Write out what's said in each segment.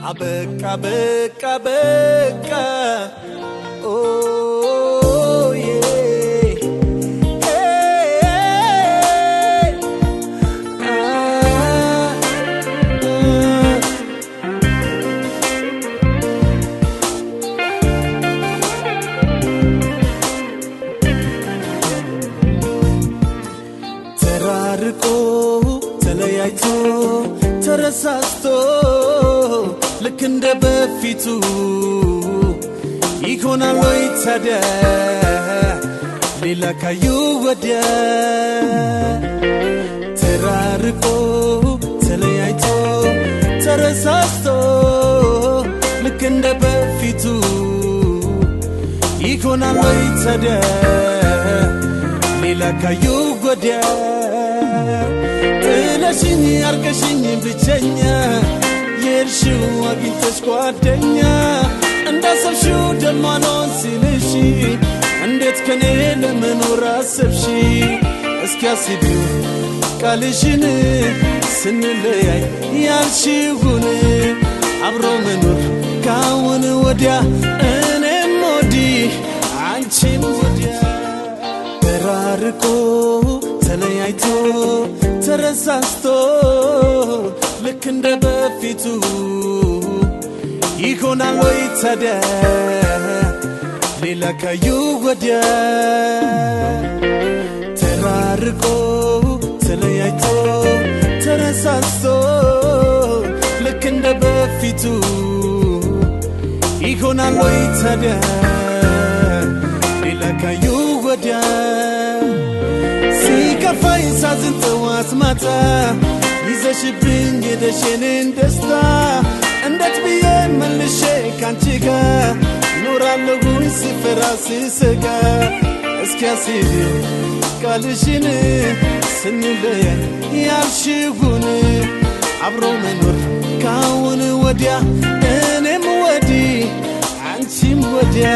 Abeka, beka, beka. Oh yeah. Hey, Terariko, telayayto, terasasto. Lekende befitu ikona loitada lila kayu wadia terarko telayayto terasasto lekende befitu ikona loitada lila kayu wadia telashini arkashini bichenya Yershu agintesh kwadenya anda sabshu demanon silishi andet kane lemenor asbshi eskiasidu kalishine sinleyay yalshigune abro menor kaun wadia enem modi anchim wadia terarko telayayto terasasto lekende befitu ikona loitada lila kayu wadia terarko telayayto terasasto lekende befitu ikona loitada lila kayu wadia sika faisa zintawas mata ይዘሽብኝ የደሽኔን ደስታ እንዴት ብዬ መልሼ ካንቺ ጋር ኖራለሁኝ ስፈራ ስሰጋ እስኪያስብ ቃልሽን ስንለያይ ያልሽውን አብሮ መኖር ካሁን ወዲያ እኔም ወዲህ አንቺም ወዲያ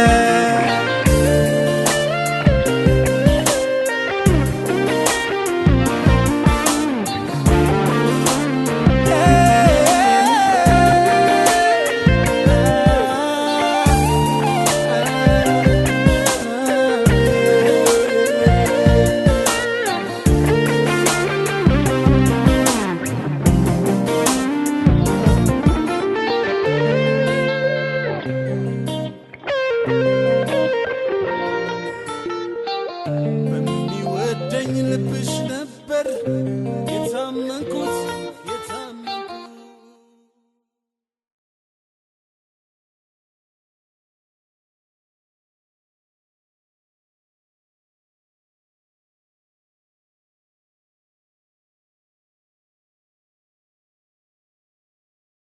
ልብሽ ነበር የታመንኩት